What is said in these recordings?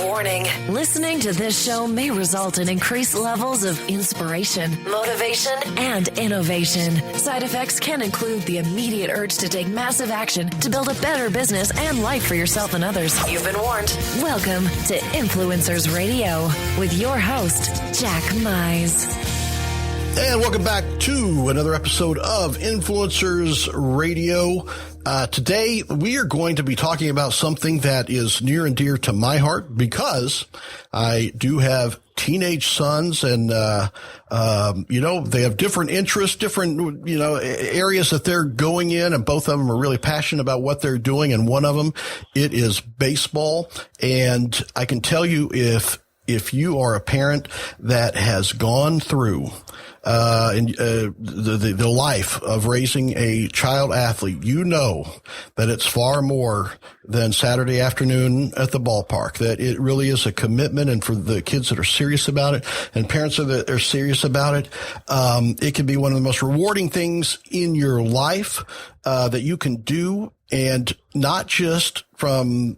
Warning, listening to this show may result in increased levels of inspiration, motivation, and innovation. Side effects can include the immediate urge to take massive action to build a better business and life for yourself and others. You've been warned. Welcome to Influencers Radio with your host, Jack Mize. And welcome back to another episode of Influencers Radio. Today, we are going to be talking about something that is near and dear to my heart because I do have teenage sons and, they have different interests, different, areas that they're going in, and both of them are really passionate about what they're doing. And one of them, it is baseball. And I can tell you if you are a parent that has gone through the life of raising a child athlete, you know that it's far more than Saturday afternoon at the ballpark, that it really is a commitment. And for the kids that are serious about it and parents that are serious about it, it can be one of the most rewarding things in your life that you can do, and not just from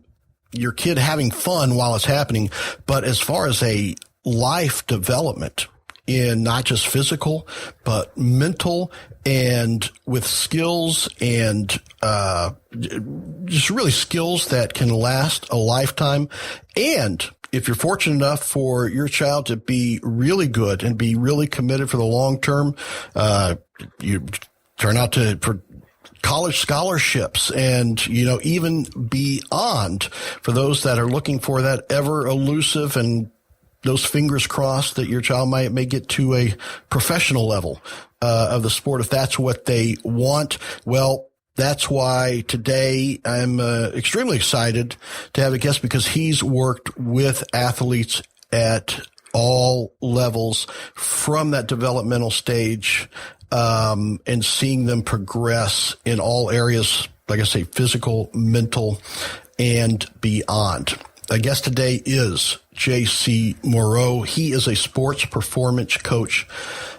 your kid having fun while it's happening, but as far as a life development in not just physical, but mental, and with skills and just really skills that can last a lifetime. And if you're fortunate enough for your child to be really good and be really committed for the long term, you turn out for college scholarships and, even beyond for those that are looking for that ever elusive, and those fingers crossed that your child may get to a professional level of the sport if that's what they want. Well, that's why today I'm extremely excited to have a guest, because he's worked with athletes at all levels from that developmental stage, and seeing them progress in all areas, like I say, physical, mental, and beyond. Our guest today is JC Moreau. He is a sports performance coach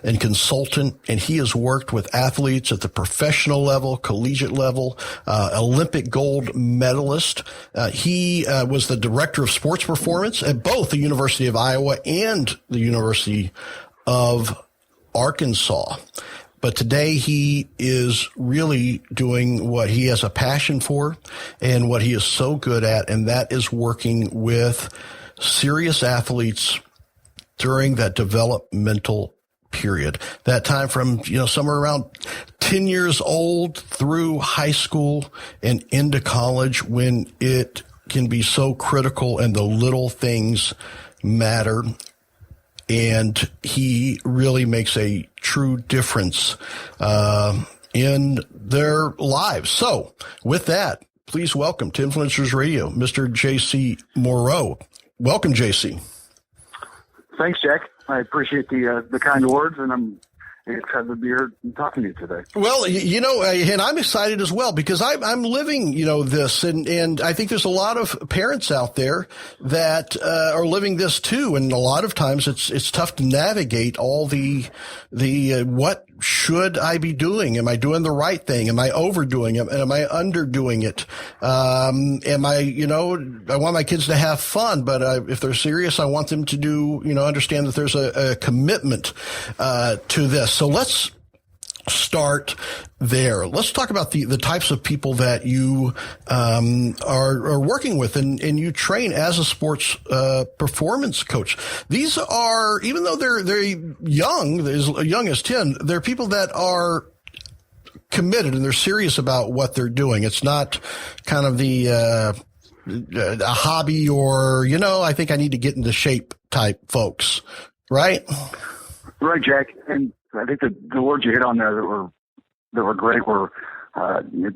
and consultant, and he has worked with athletes at the professional level, collegiate level, Olympic gold medalist. He was the director of sports performance at both the University of Iowa and the University of Arkansas. But today he is really doing what he has a passion for and what he is so good at, and that is working with serious athletes during that developmental period. That time from, somewhere around 10 years old through high school and into college, when it can be so critical and the little things matter. And he really makes a true difference in their lives. So with that, please welcome to Influencers Radio, Mr. JC Moreau. Welcome, JC. Thanks, Jack. I appreciate the kind words, and I'm excited to be here and talking to you today. Well, and I'm excited as well, because I'm living, this, and I think there's a lot of parents out there that are living this too. And a lot of times it's tough to navigate all the what should I be doing? Am I doing the right thing? Am I overdoing it? Am I underdoing it? Am I, I want my kids to have fun, but if they're serious, I want them to do, understand that there's a commitment to this. So let's start there. Let's talk about the types of people that you are working with and you train as a sports performance coach. These are, even though they're young, as young as 10, they're people that are committed and they're serious about what they're doing. It's not kind of a hobby or, I think I need to get into shape type folks, right? Right, Jack. And I think the words you hit on there that were great were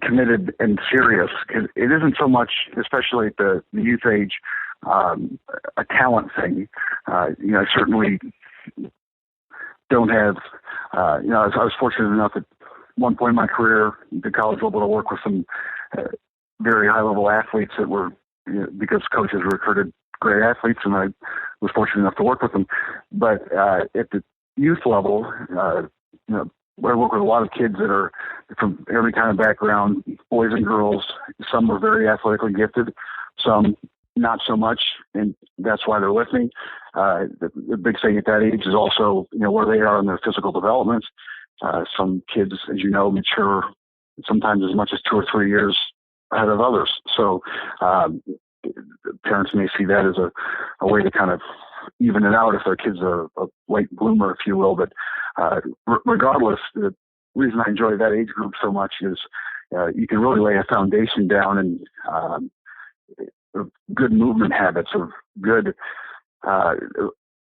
committed and serious. 'Cause it isn't so much, especially at the youth age, a talent thing. I certainly don't have. I was fortunate enough at one point in my career, the college level, to work with some very high level athletes that were, because coaches recruited great athletes, and I was fortunate enough to work with them. But at the youth level, I work with a lot of kids that are from every kind of background, boys and girls. Some are very athletically gifted. Some not so much, and that's why they're with me. The big thing at that age is also, where they are in their physical development. Some kids, as you know, mature sometimes as much as 2 or 3 years ahead of others. So parents may see that as a way to kind of even it out if their kids are a late bloomer, if you will. But regardless, the reason I enjoy that age group so much is you can really lay a foundation down and good movement habits, of good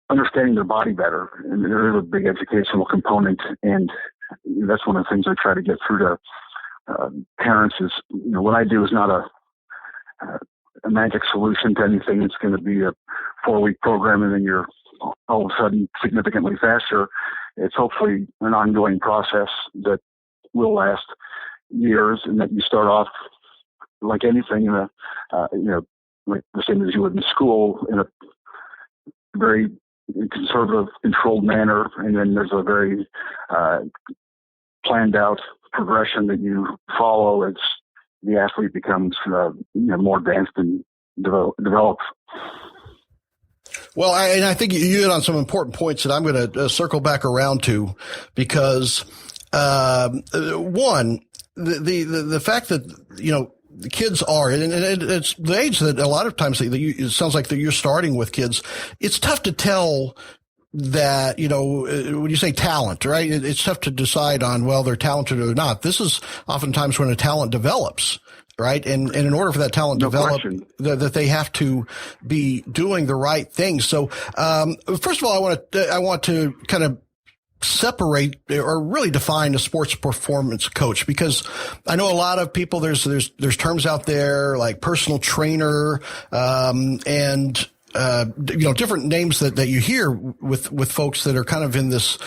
understanding their body better. And there is a big educational component, and that's one of the things I try to get through to parents is, what I do is not a magic solution to anything. It's going to be a 4-week program and then you're all of a sudden significantly faster. It's hopefully an ongoing process that will last years, and that you start off like anything in like the same as you would in school, in a very conservative, controlled manner, and then there's a very planned out progression that you follow as the athlete becomes more advanced and develops. Well, I think you hit on some important points that I'm going to circle back around to, because one, the fact that the kids are, and it's the age that a lot of times it sounds like that you're starting with kids. It's tough to tell that, when you say talent, right? It's tough to decide on, well, they're talented or not. This is oftentimes when a talent develops, right? And in order for that talent to develop, that they have to be doing the right things. So, first of all, I want to kind of separate or really define a sports performance coach, because I know a lot of people, there's terms out there like personal trainer, and different names that you hear with folks that are kind of in this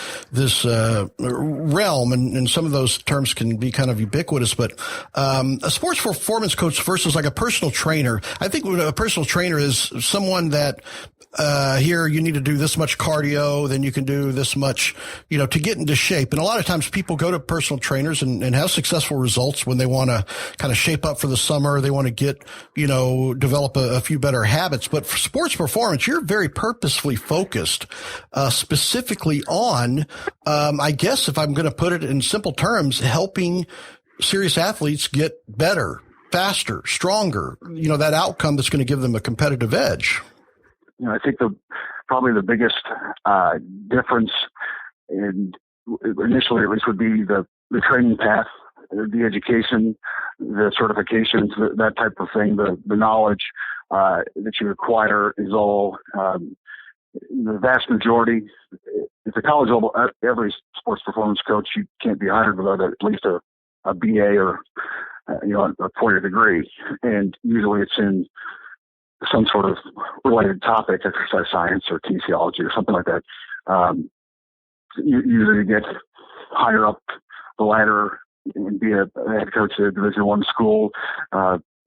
realm, and some of those terms can be kind of ubiquitous. But a sports performance coach versus like a personal trainer, I think a personal trainer is someone that here you need to do this much cardio, then you can do this much, to get into shape. And a lot of times people go to personal trainers and have successful results when they want to kind of shape up for the summer. They want to get, develop a few better habits. But for sports performance, you're very purposefully focused, specifically on, I guess if I'm going to put it in simple terms, helping serious athletes get better, faster, stronger, that outcome that's going to give them a competitive edge. I think probably the biggest difference initially at least would be the training path, the education, the certifications, that type of thing. The knowledge that you acquire is all the vast majority. At the college level, every sports performance coach, you can't be hired without at least a BA or a 4-year degree, and usually it's in some sort of related topic, exercise science or kinesiology or something like that. You usually get higher up the ladder and be a head coach at a Division I school.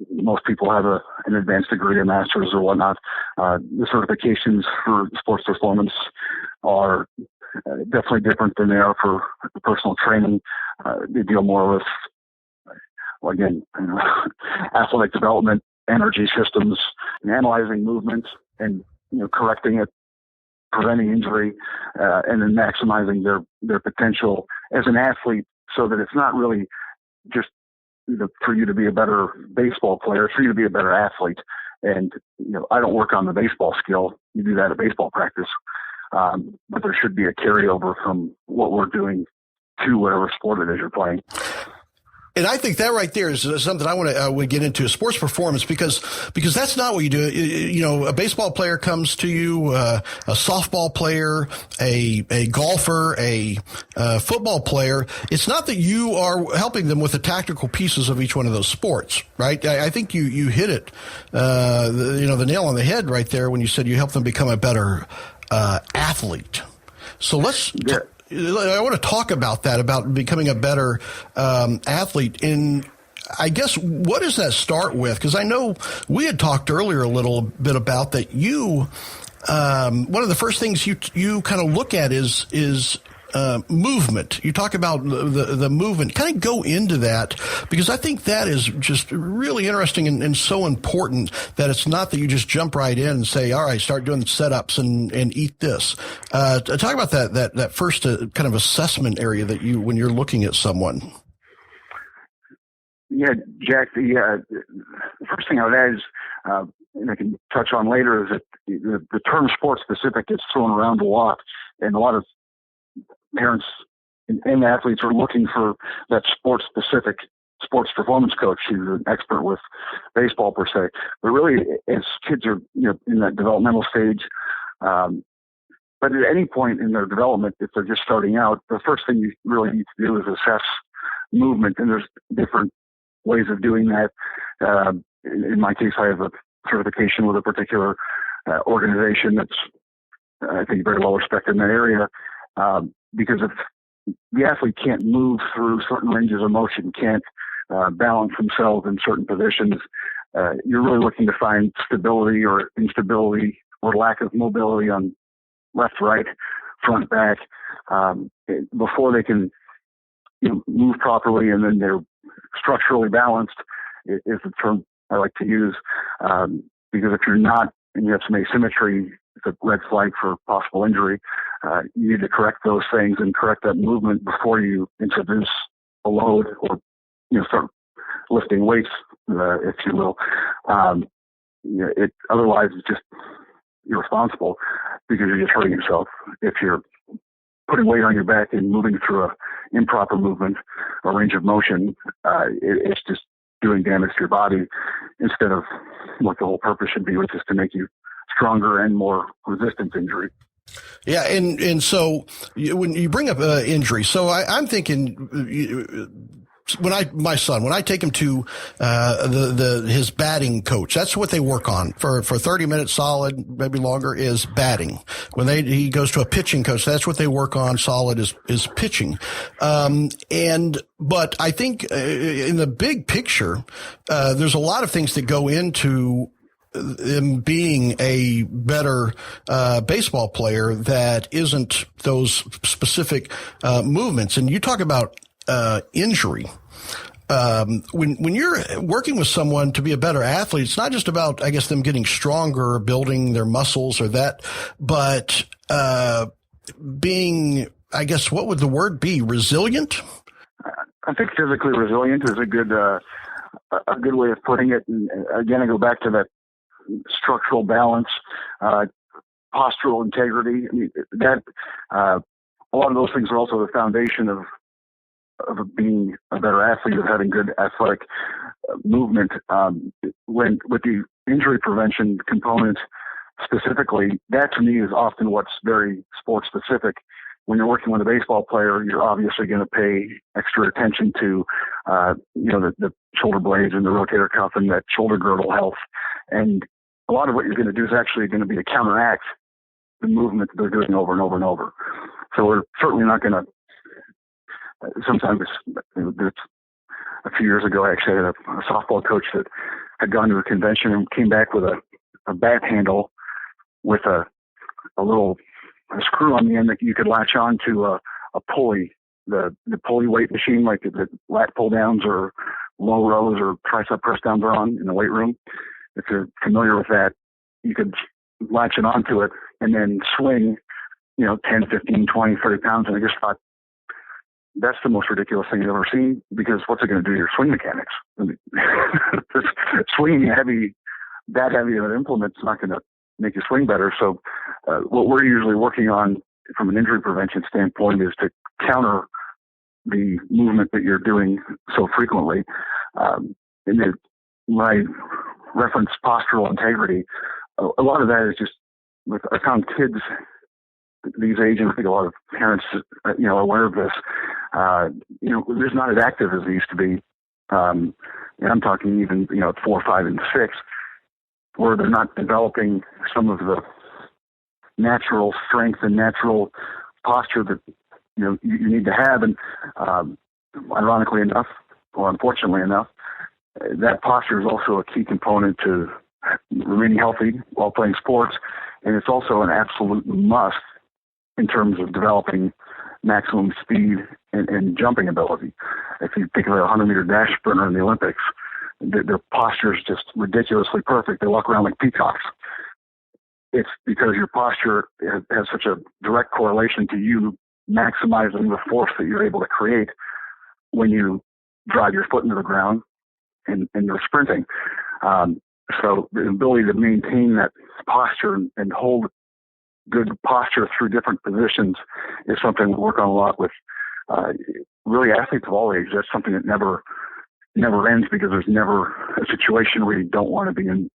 Most people have an advanced degree, a master's or whatnot. The certifications for sports performance are definitely different than they are for personal training. They deal more with, athletic development, energy systems, and analyzing movement and correcting it, preventing injury, and then maximizing their potential as an athlete, so that it's not really just for you to be a better baseball player, it's for you to be a better athlete. And I don't work on the baseball skill. You do that at baseball practice, but there should be a carryover from what we're doing to whatever sport it is you're playing. And I think that right there is something I want to get into, sports performance, because that's not what you do. A baseball player comes to you, a softball player, a golfer, a football player. It's not that you are helping them with the tactical pieces of each one of those sports, right? I think you hit it, the nail on the head right there when you said you help them become a better athlete. So I want to talk about that, about becoming a better athlete. And I guess, what does that start with? Because I know we had talked earlier a little bit about that. One of the first things you kind of look at is movement. You talk about the movement. Kind of go into that, because I think that is just really interesting and so important, that it's not that you just jump right in and say, all right, start doing setups and eat this. Talk about that first kind of assessment area that when you're looking at someone. Yeah, Jack, the first thing I would add is, and I can touch on later, is that the term sports specific gets thrown around a lot, and a lot of parents and athletes are looking for that sports specific sports performance coach who's an expert with baseball per se. But really, as kids are in that developmental stage, but at any point in their development, if they're just starting out, the first thing you really need to do is assess movement, and there's different ways of doing that. In my case, I have a certification with a particular organization that's, I think, very well respected in that area, because if the athlete can't move through certain ranges of motion, can't balance themselves in certain positions, you're really looking to find stability or instability or lack of mobility on left, right, front, back, before they can move properly, and then they're structurally balanced is the term I like to use, because if you're not, and you have some asymmetry, it's a red flag for possible injury. You need to correct those things and correct that movement before you introduce a load or start lifting weights, if you will. Otherwise, it's just irresponsible, because you're just hurting yourself. If you're putting weight on your back and moving through a improper movement or range of motion, it's just doing damage to your body, instead of what the whole purpose should be, which is to make you stronger and more resistant to injury. Yeah, and so when you bring up injury, so I'm thinking, my son, when I take him to his batting coach, that's what they work on for 30 minutes solid, maybe longer, is batting. When he goes to a pitching coach, that's what they work on solid is pitching. But I think in the big picture, there's a lot of things that go into him being a better baseball player that isn't those specific movements. And you talk about injury. When you're working with someone to be a better athlete, it's not just about, I guess, them getting stronger or building their muscles or that, but being, I guess, what would the word be? Resilient? I think physically resilient is a good way of putting it. And again, I go back to that structural balance, postural integrity. I mean, that a lot of those things are also the foundation of being a better athlete, of having good athletic movement. When with the injury prevention component specifically, that to me is often what's very sports specific. When you're working with a baseball player, you're obviously going to pay extra attention to, the shoulder blades and the rotator cuff and that shoulder girdle health. And a lot of what you're going to do is actually going to be to counteract the movement that they're doing over and over and over. So we're certainly not going to. Sometimes a few years ago, I actually had a softball coach that had gone to a convention and came back with a bat handle with a screw on the end that you could latch on to a pulley, the pulley weight machine, like the lat pull downs or low rows or tricep press downs are on in the weight room. If you're familiar with that, you could latch it onto it and then swing, 10, 15, 20, 30 pounds. And I just thought, that's the most ridiculous thing I've ever seen, because what's it going to do to your swing mechanics? I mean, swinging that heavy of an implement is not going to make you swing better. So what we're usually working on from an injury prevention standpoint is to counter the movement that you're doing so frequently. When I reference postural integrity, a lot of that is just with I found kids these age, and I think a lot of parents, are aware of this. They're not as active as they used to be. And I'm talking even, at 4, 5, and 6, where they're not developing some of the natural strength and natural posture that, you need to have. And ironically enough, or unfortunately enough, that posture is also a key component to remaining healthy while playing sports. And it's also an absolute must in terms of developing maximum speed and jumping ability. If you think of a 100-meter dash sprinter in the Olympics, their posture is just ridiculously perfect. They walk around like peacocks. It's because your posture has such a direct correlation to you maximizing the force that you're able to create when you drive your foot into the ground and you're sprinting. So the ability to maintain that posture and hold good posture through different positions is something we work on a lot with really athletes of all ages. That's something that never ends, because there's never a situation where you don't want to be in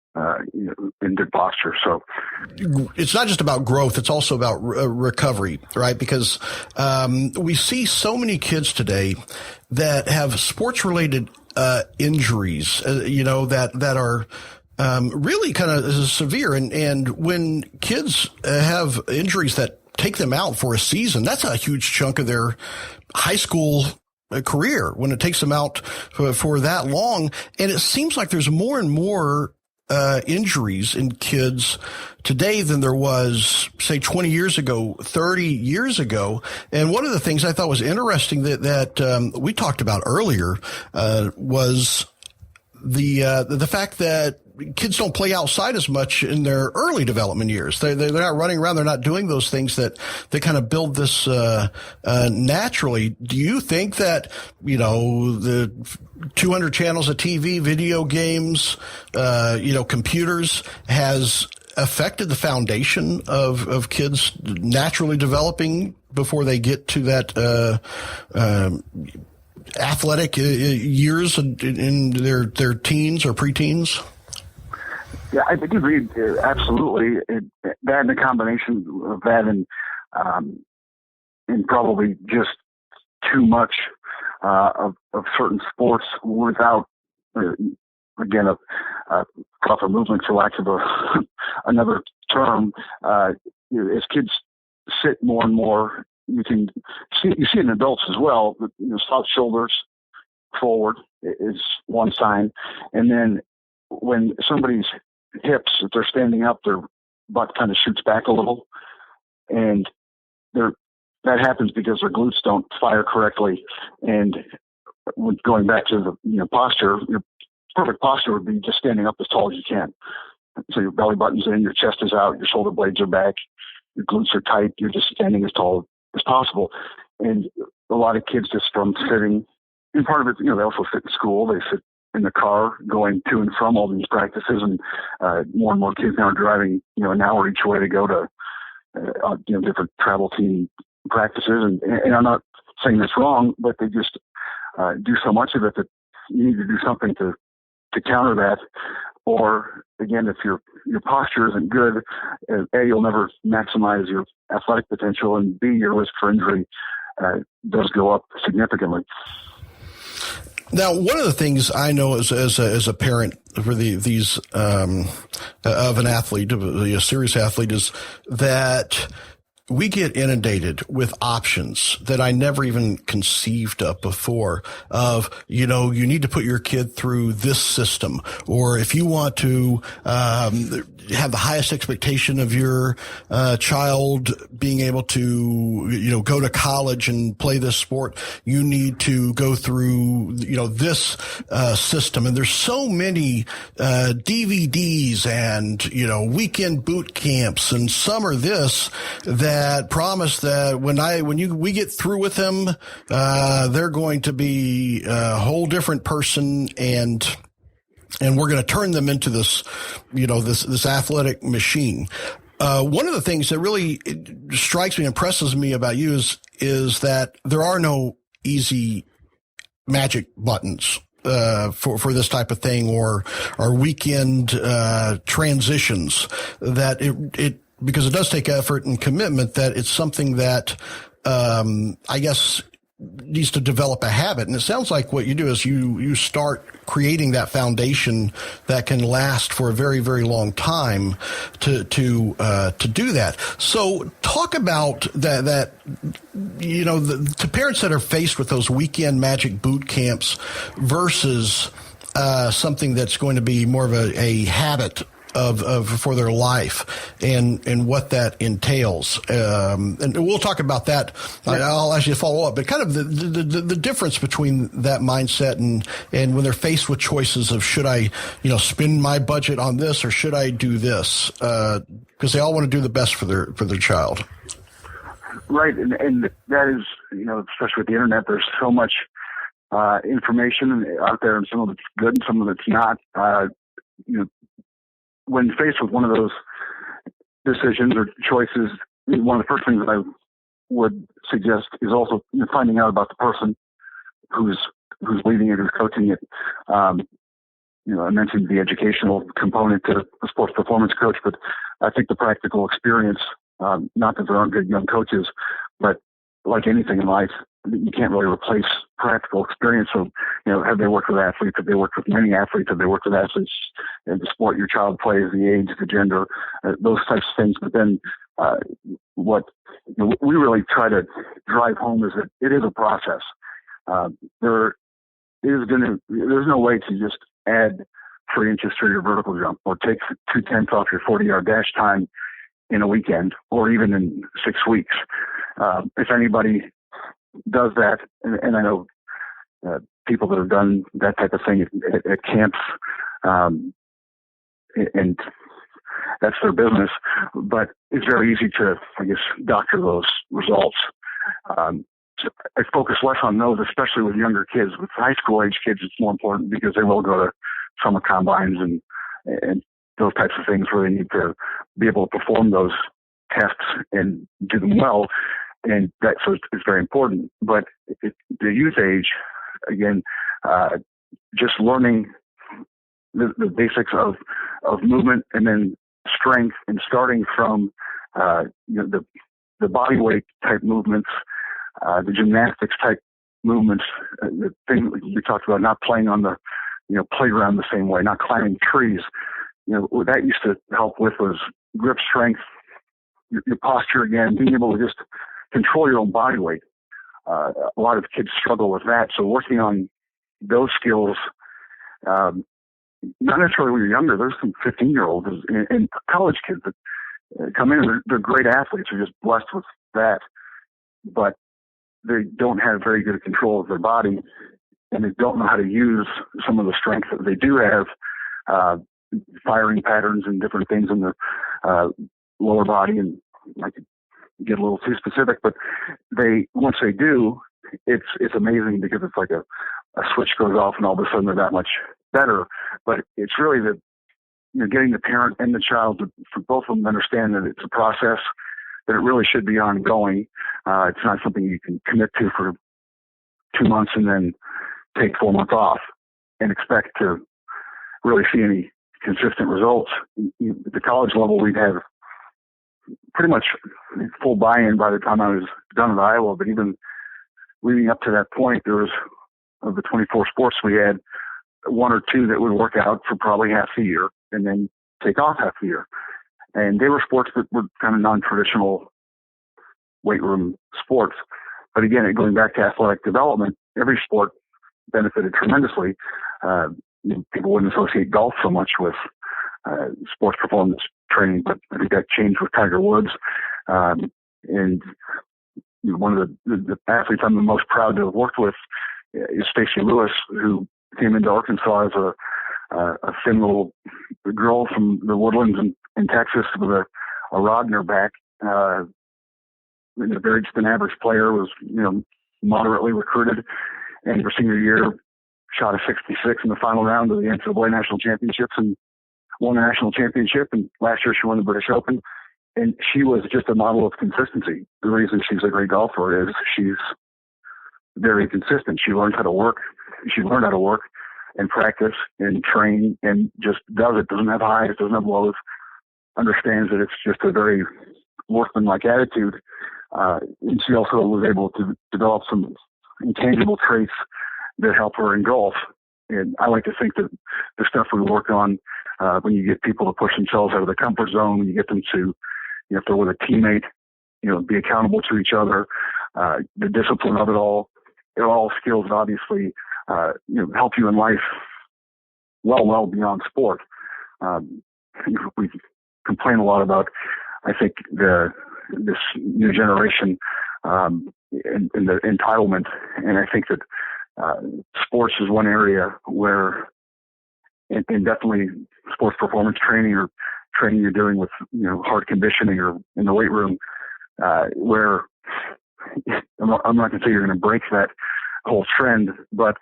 good posture. So it's not just about growth; it's also about recovery, right? Because we see so many kids today that have sports-related injuries, that are really kind of severe. And when kids have injuries that take them out for a season, that's a huge chunk of their high school career when it takes them out for that long. And it seems like there's more and more injuries in kids today than there was, say, 20 years ago, 30 years ago. And one of the things I thought was interesting that we talked about earlier was the fact that kids don't play outside as much in their early development years. They're not running around. They're not doing those things that they kind of build this naturally. Do you think that, the 200 channels of TV, video games, computers has affected the foundation of kids naturally developing before they get to that athletic years in their teens or preteens? Yeah, I do agree. Absolutely. That and the combination of that and probably just too much of certain sports without, again, a proper movement, for lack of another term. As kids sit more and more, you see it in adults as well. Slouch shoulders forward is one sign, and then when somebody's hips, if they're standing up, their butt kind of shoots back a little, and that happens because their glutes don't fire correctly. And going back to the posture, your perfect posture would be just standing up as tall as you can. So your belly button's in, your chest is out, your shoulder blades are back, your glutes are tight. You're just standing as tall as possible. And a lot of kids just from sitting, and part of it, they also sit in school, they sit in the car going to and from all these practices, and more and more kids now are driving, an hour each way to go to, different travel team practices. And I'm not saying that's wrong, but they just do so much of it that you need to do something to counter that. Or again, if your posture isn't good, A, you'll never maximize your athletic potential, and B, your risk for injury does go up significantly. Now, one of the things I know as a parent for these of an athlete, a serious athlete, is that we get inundated with options that I never even conceived of before of, you need to put your kid through this system, or if you want to have the highest expectation of your child being able to, go to college and play this sport, you need to go through, this system. And there's so many DVDs and, weekend boot camps and summer this that promise that we get through with them, they're going to be a whole different person, and we're going to turn them into this, this athletic machine. One of the things that really strikes me, impresses me about you is that there are no easy magic buttons for this type of thing, or weekend transitions. That it because it does take effort and commitment. That it's something that I guess needs to develop a habit. And it sounds like what you do is you start creating that foundation that can last for a very, very long time to do that. So talk about that, to parents that are faced with those weekend magic boot camps versus something that's going to be more of a habit for their life and what that entails. And we'll talk about that. I'll actually follow up, but kind of the difference between that mindset and when they're faced with choices of should I, spend my budget on this or should I do this? Because they all want to do the best for their child. Right. And that is, especially with the internet, there's so much information out there, and some of it's good and some of it's not. When faced with one of those decisions or choices, one of the first things that I would suggest is also finding out about the person who's leading it, who's coaching it. I mentioned the educational component to a sports performance coach, but I think the practical experience, not that there aren't good young coaches, but like anything in life, you can't really replace practical experience. So, have they worked with athletes? Have they worked with many athletes? Have they worked with athletes in the sport your child plays, the age, the gender, those types of things? But then what we really try to drive home is that it is a process. There's no way to just add 3 inches to your vertical jump or take 2/10 off your 40-yard dash time in a weekend or even in 6 weeks. If anybody does that, and I know people that have done that type of thing at camps, and that's their business, but it's very easy to, doctor those results. So I focus less on those, especially with younger kids. With high school age kids, it's more important because they will go to summer combines and those types of things where they need to be able to perform those tests and do them well. And so it's very important. But the youth age, again, just learning the basics of movement and then strength, and starting from the body weight type movements, the gymnastics type movements, the thing we talked about, not playing on the playground the same way, not climbing trees. What that used to help with was grip strength, your posture again, being able to just control your own body weight. A lot of kids struggle with that. So working on those skills, not necessarily when you're younger. There's some 15-year-olds and college kids that come in, they're great athletes, are just blessed with that, but they don't have very good control of their body, and they don't know how to use some of the strength that they do have, firing patterns and different things in the lower body. And I could get a little too specific, but once they do, it's amazing because it's like a switch goes off and all of a sudden they're that much better. But it's really getting the parent and the child for both of them to understand that it's a process, that it really should be ongoing. It's not something you can commit to for 2 months and then take 4 months off and expect to really see any consistent results. At the college level, we'd have pretty much full buy-in by the time I was done at Iowa, but even leading up to that point, there was, of the 24 sports, we had 1 or 2 that would work out for probably half the year and then take off half the year. And they were sports that were kind of non-traditional weight room sports. But again, going back to athletic development, every sport benefited tremendously. People wouldn't associate golf so much with sports performance training, but I think that changed with Tiger Woods. And one of the athletes I'm the most proud to have worked with is Stacey Lewis, who came into Arkansas as a thin little girl from the woodlands in Texas with a rod in her back. A very just an average player, was moderately recruited, and her senior year shot a 66 in the final round of the NCAA national championships and won a national championship. And last year she won the British Open, and she was just a model of consistency. The reason she's a great golfer is she's very consistent. She learned how to work. She learned how to work and practice and train and just does it. Doesn't have highs, doesn't have lows. Understands that it's just a very workmanlike attitude. And she also was able to develop some intangible traits that help her in golf. And I like to think that the stuff we work on, when you get people to push themselves out of the comfort zone, when you get them to, if they're with a teammate, be accountable to each other, the discipline of it all, they're all skills that obviously, help you in life well beyond sport. we complain a lot about, I think, this new generation and the entitlement. And I think that sports is one area where, and definitely sports performance training or training you're doing with, hard conditioning or in the weight room, where I'm not going to say you're going to break that whole trend, but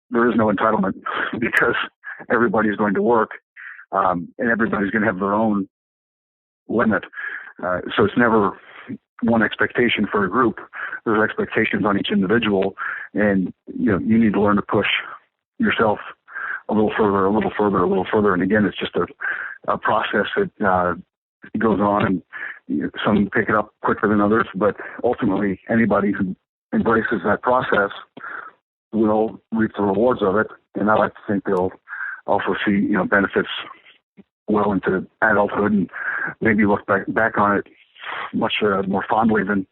there is no entitlement because everybody's going to work, and everybody's going to have their own limit. So it's never one expectation for a group. There's expectations on each individual, and you need to learn to push yourself a little further, a little further, a little further. And again, it's just a process that goes on, and some pick it up quicker than others. But ultimately, anybody who embraces that process will reap the rewards of it. And I like to think they'll also see benefits well into adulthood, and maybe look back on it much more fondly than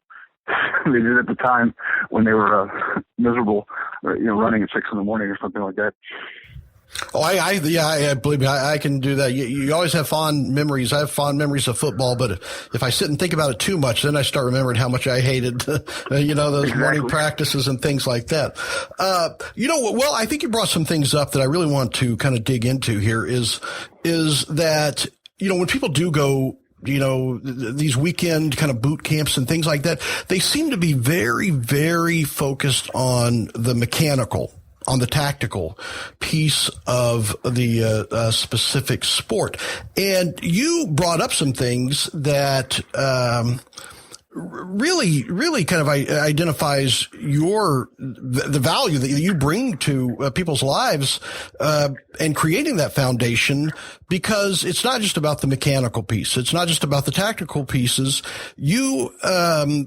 they did at the time when they were miserable, running at 6 a.m. or something like that. Oh, I believe me, I can do that. You always have fond memories. I have fond memories of football, but if I sit and think about it too much, then I start remembering how much I hated, those morning practices and things like that. Well, I think you brought some things up that I really want to kind of dig into here is that, when people do go, these weekend kind of boot camps and things like that, they seem to be very, very focused on the mechanical, on the tactical piece of the specific sport. And you brought up some things that really kind of identifies the value that you bring to people's lives and creating that foundation, because it's not just about the mechanical piece. It's not just about the tactical pieces. You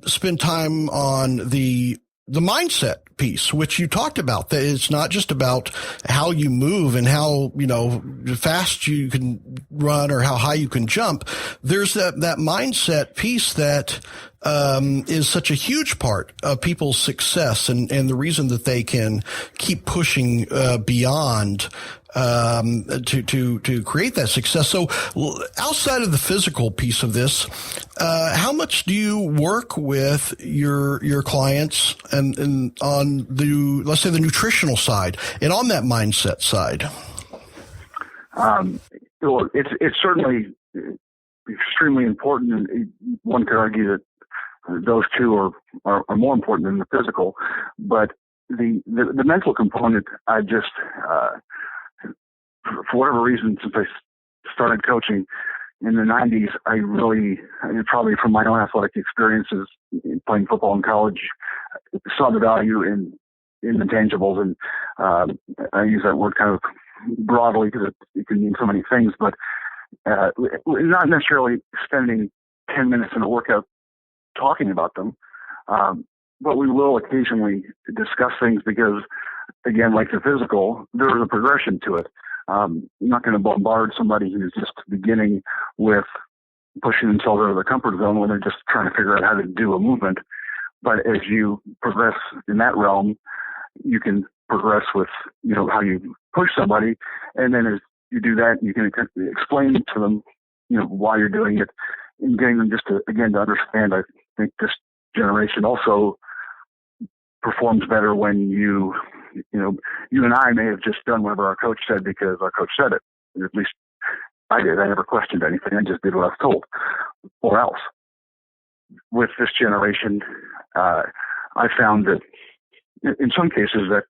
spend time on the mindset piece, which you talked about, that it's not just about how you move and how, fast you can run or how high you can jump. There's that mindset piece that is such a huge part of people's success and the reason that they can keep pushing beyond to create that success. So outside of the physical piece of this, how much do you work with your clients and on the, let's say, the nutritional side and on that mindset side? Well, it's certainly extremely important, and one could argue that those two are more important than the physical. But the mental component, I just for whatever reason, since I started coaching in the 90s, I probably from my own athletic experiences playing football in college, saw the value in intangibles. And I use that word kind of broadly because it can mean so many things, but not necessarily spending 10 minutes in a workout talking about them. But we will occasionally discuss things because, again, like the physical, there is a progression to it. You're not going to bombard somebody who's just beginning with pushing themselves out of their comfort zone when they're just trying to figure out how to do a movement. But as you progress in that realm, you can progress with, how you push somebody. And then as you do that, you can explain to them, why you're doing it, and getting them just to understand. I think this generation also performs better when you and I may have just done whatever our coach said because our coach said it. At least I did. I never questioned anything. I just did what I was told, or else. With this generation, I found that in some cases that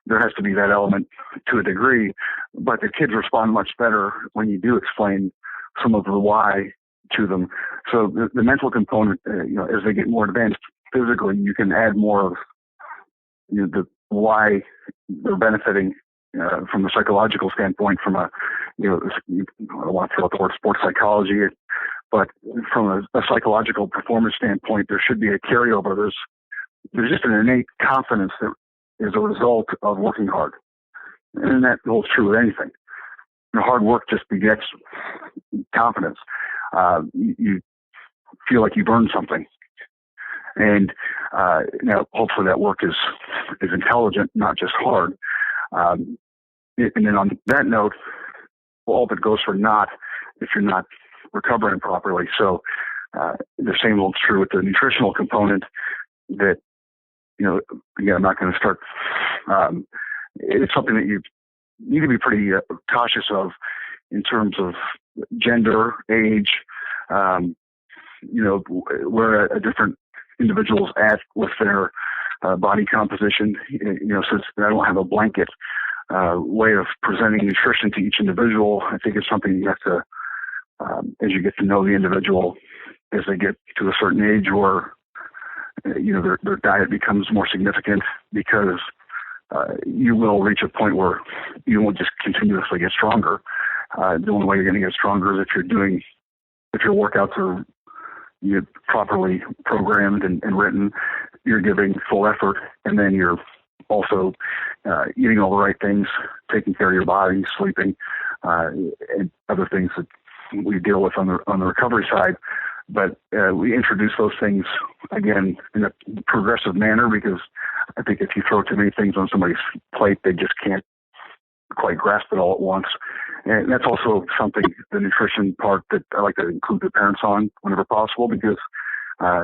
there has to be that element to a degree, but the kids respond much better when you do explain some of the why to them. So the mental component, as they get more advanced physically, you can add more of the why they're benefiting from a psychological standpoint, from a, I don't want to throw out the word sports psychology, but from a psychological performance standpoint, there should be a carryover. There's just an innate confidence that is a result of working hard. And that holds true with anything. Hard work just begets confidence. You feel like you've earned something. And now, hopefully, that work is intelligent, not just hard. And then on that note, all that goes for naught if you're not recovering properly. So the same holds true with the nutritional component that, again, I'm not going to start. It's something that you need to be pretty cautious of in terms of gender, age, where a different individual's at with their body composition. Since I don't have a blanket way of presenting nutrition to each individual, I think it's something you have to, as you get to know the individual, as they get to a certain age, or their diet becomes more significant, because you will reach a point where you won't just continuously get stronger. The only way you're going to get stronger is if your workouts are properly programmed and written, you're giving full effort, and then you're also eating all the right things, taking care of your body, sleeping, and other things that we deal with on the recovery side. But we introduce those things, again, in a progressive manner, because I think if you throw too many things on somebody's plate, they just can't quite grasp it all at once. And that's also something, the nutrition part, that I like to include the parents on whenever possible, because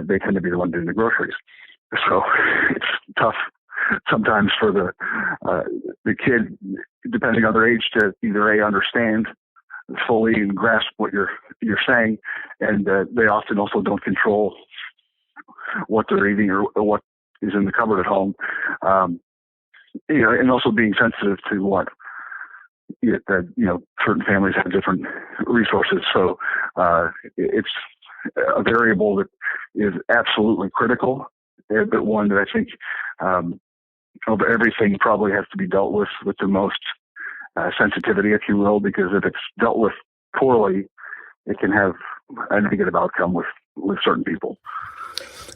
they tend to be the one doing the groceries. So it's tough sometimes for the kid, depending on their age, to either understand fully and grasp what you're saying, and they often also don't control what they're eating or what is in the cupboard at home. And also being sensitive to what certain families have different resources. So it's a variable that is absolutely critical, but one that I think of everything probably has to be dealt with the most sensitivity, if you will, because if it's dealt with poorly, it can have a negative outcome with certain people.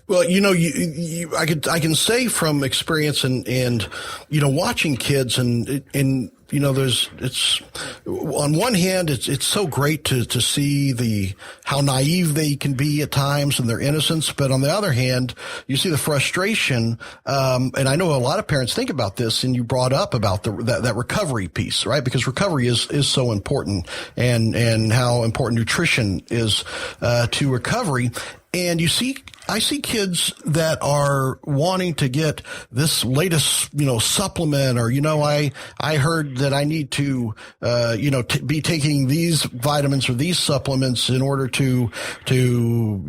Well, I can say from experience and watching kids and it's on one hand, it's so great to see how naive they can be at times and their innocence. But on the other hand, you see the frustration. And I know a lot of parents think about this, and you brought up about that recovery piece, right? Because recovery is so important, and how important nutrition is, to recovery. And I see kids that are wanting to get this latest, supplement, or, I heard that I need to, be taking these vitamins or these supplements in order to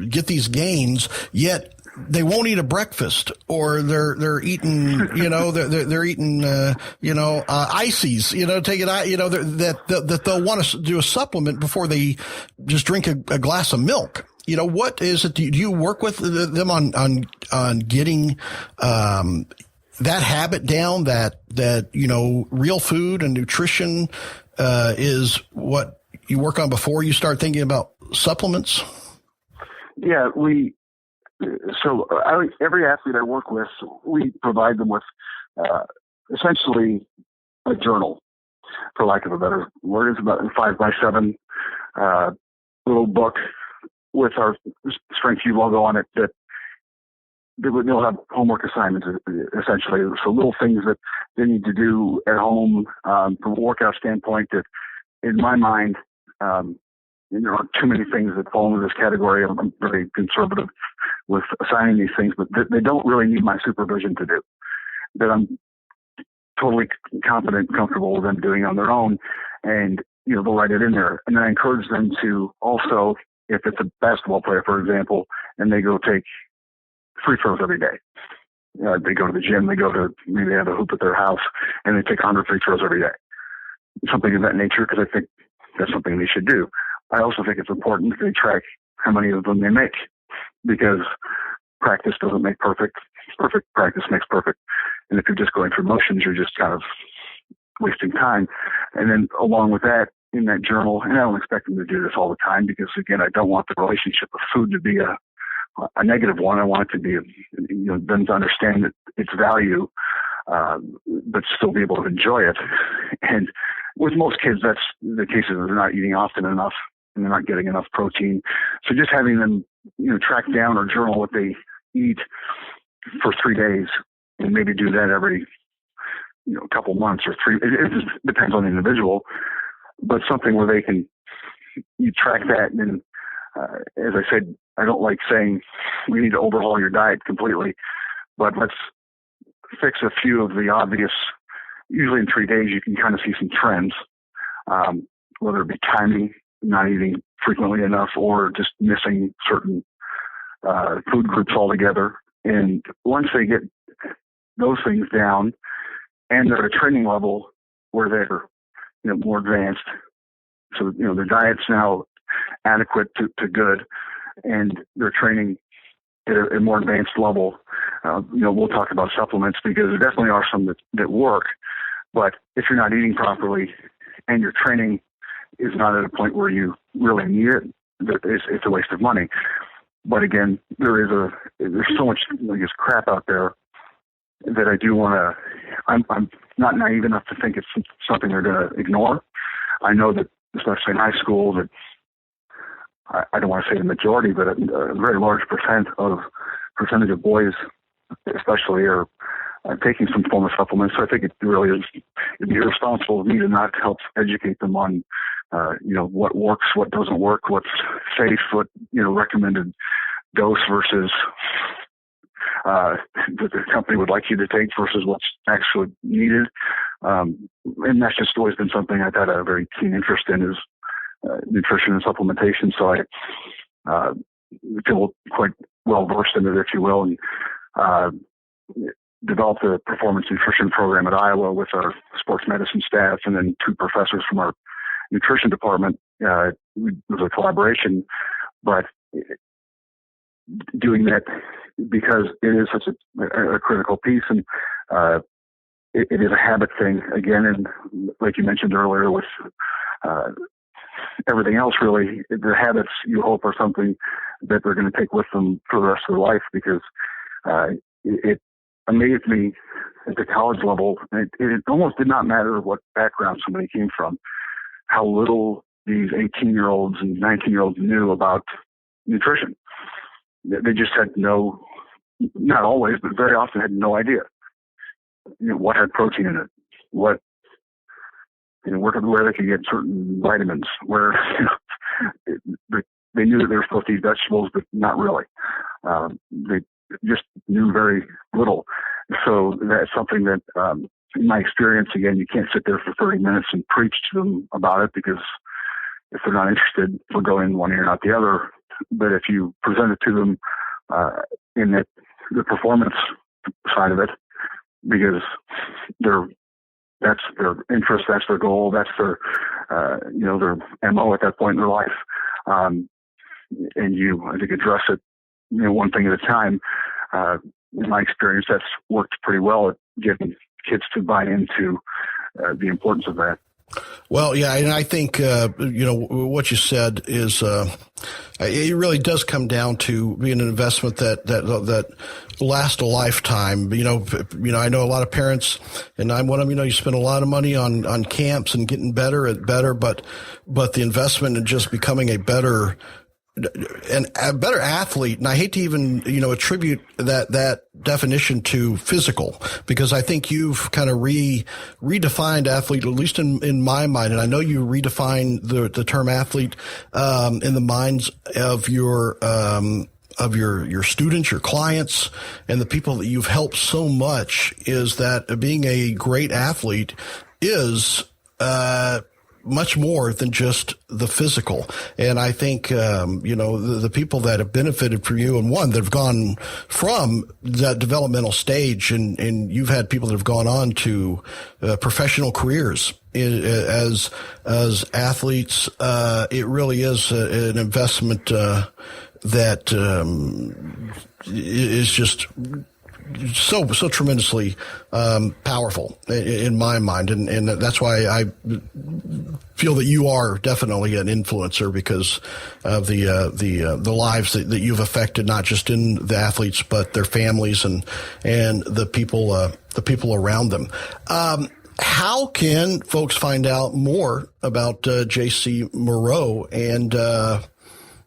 get these gains, yet they won't eat a breakfast, or they're eating, they're eating, ices, that they'll want to do a supplement before they just drink a glass of milk. What is it? Do you work with them on getting that habit down? That real food and nutrition is what you work on before you start thinking about supplements. Yeah, every athlete I work with, we provide them with essentially a journal, for lack of a better word. It's about a 5x7 little book with our Strength U logo on it, that they'll have homework assignments, essentially. So little things that they need to do at home from a workout standpoint that, in my mind, there aren't too many things that fall into this category. I'm very conservative with assigning these things, but they don't really need my supervision to do. That I'm totally confident and comfortable with them doing on their own, and they'll write it in there. And then I encourage them to also, if it's a basketball player, for example, and they go take free throws every day. They go to the gym, maybe they have a hoop at their house, and they take 100 free throws every day. Something of that nature, because I think that's something they should do. I also think it's important that they track how many of them they make, because practice doesn't make perfect. Perfect practice makes perfect. And if you're just going through motions, you're just kind of wasting time. And then along with that, in that journal, and I don't expect them to do this all the time, because again, I don't want the relationship with food to be a negative one. I want it to be, them to understand that its value, but still be able to enjoy it. And with most kids, that's the case. They're not eating often enough, and they're not getting enough protein. So just having them, track down or journal what they eat for 3 days, and maybe do that every, couple months or 3. It just depends on the individual. But something where they can you track that. And as I said, I don't like saying we need to overhaul your diet completely, but let's fix a few of the obvious. Usually in 3 days, you can kind of see some trends, whether it be timing, not eating frequently enough, or just missing certain food groups altogether. And once they get those things down and they're at a training level where they're more advanced, so their diet's now adequate to good, and they're training at a more advanced level, we'll talk about supplements, because there definitely are some that work. But if you're not eating properly and your training is not at a point where you really need it, it's a waste of money. But again, there's so much crap out there that I do want to. I'm not naive enough to think it's something they're going to ignore. I know that, especially in high school, that I don't want to say the majority, but a very large percentage of boys, especially, are taking some form of supplements. So I think it really is, it'd be irresponsible of me to not help educate them on, what works, what doesn't work, what's safe, what, recommended dose versus that the company would like you to take versus what's actually needed. And that's just always been something I've had a very keen interest in, is nutrition and supplementation. So I feel quite well versed in it, if you will, and developed a performance nutrition program at Iowa with our sports medicine staff, and then 2 professors from our nutrition department. It was a collaboration, but doing that because it is such a critical piece, and it is a habit thing again. And like you mentioned earlier, with everything else, really, the habits, you hope, are something that they're going to take with them for the rest of their life, because it amazed me at the college level. It almost did not matter what background somebody came from, how little these 18-year-olds and 19-year-olds knew about nutrition. They just had not always, but very often had no idea what had protein in it, where they could get certain vitamins, where they knew that they were supposed to eat vegetables, but not really. They just knew very little. So that's something that, in my experience, again, you can't sit there for 30 minutes and preach to them about it, because if they're not interested, they'll go in one ear and out the other. But if you present it to them in the performance side of it, because that's their interest, that's their goal, that's their their MO at that point in their life, and you, I think, address it one thing at a time. In my experience, that's worked pretty well at getting kids to buy into the importance of that. Well, yeah, and I think what you said is it really does come down to being an investment that lasts a lifetime. I know a lot of parents, and I'm one of them. You spend a lot of money on camps and getting better, but the investment in just becoming a better athlete, and I hate to even, attribute that definition to physical, because I think you've kind of redefined athlete, at least in my mind. And I know you redefine the term athlete, in the minds of your students, your clients, and the people that you've helped so much, is that being a great athlete is, much more than just the physical. And I think, the people that have benefited from you, and that have gone from that developmental stage, and you've had people that have gone on to professional careers as athletes. It really is an investment that is just so tremendously powerful in my mind, and that's why I feel that you are definitely an influencer, because of the lives that you've affected, not just in the athletes but their families and the people around them. How can folks find out more about JC Moreau and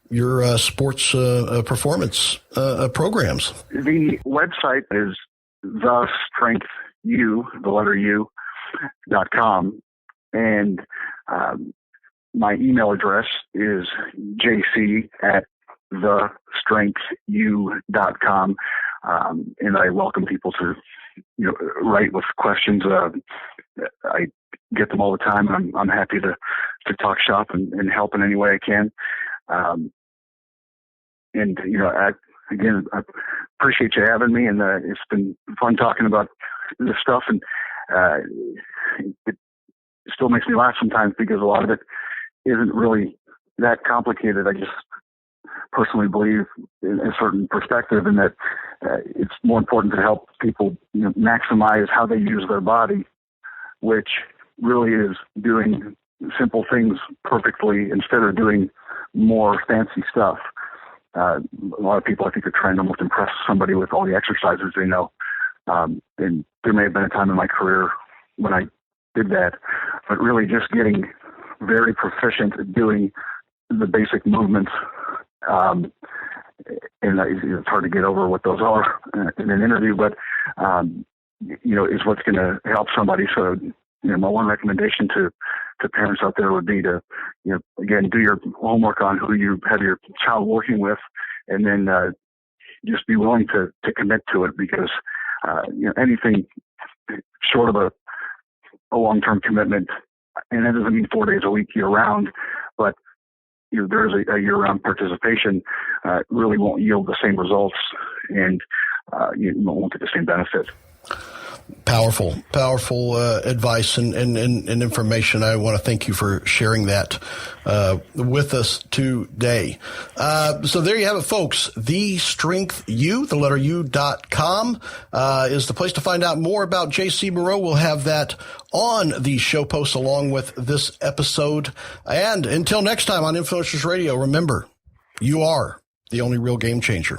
your sports performance programs? The website is thestrengthu.com, and my email address is jc@thestrengthu.com. And I welcome people to, write with questions. I get them all the time. I'm happy to talk shop and help in any way I can. I appreciate you having me, and it's been fun talking about this stuff. And it still makes me laugh sometimes because a lot of it isn't really that complicated. I just personally believe in a certain perspective, and that it's more important to help people maximize how they use their body, which really is doing simple things perfectly instead of doing more fancy stuff. A lot of people, I think, are trying to almost impress somebody with all the exercises they know. And there may have been a time in my career when I did that, but really just getting very proficient at doing the basic movements. And it's hard to get over what those are in an interview, but, is what's going to help somebody. So, my one recommendation to parents out there would be to, again, do your homework on who you have your child working with, and then just be willing to commit to it, because, anything short of a long-term commitment, and that doesn't mean 4 days a week year round, but there's a year-round participation, really won't yield the same results, and you won't get the same benefit. Powerful advice and information. I want to thank you for sharing that with us today. So there you have it, folks. TheStrengthU, the letter U.com, is the place to find out more about JC Moreau. We'll have that on the show post along with this episode. And until next time on Influencers Radio, remember, you are the only real game changer.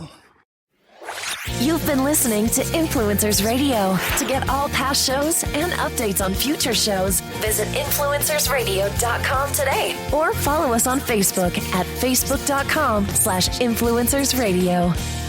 You've been listening to Influencers Radio. To get all past shows and updates on future shows, visit influencersradio.com today or follow us on Facebook at facebook.com/influencersradio.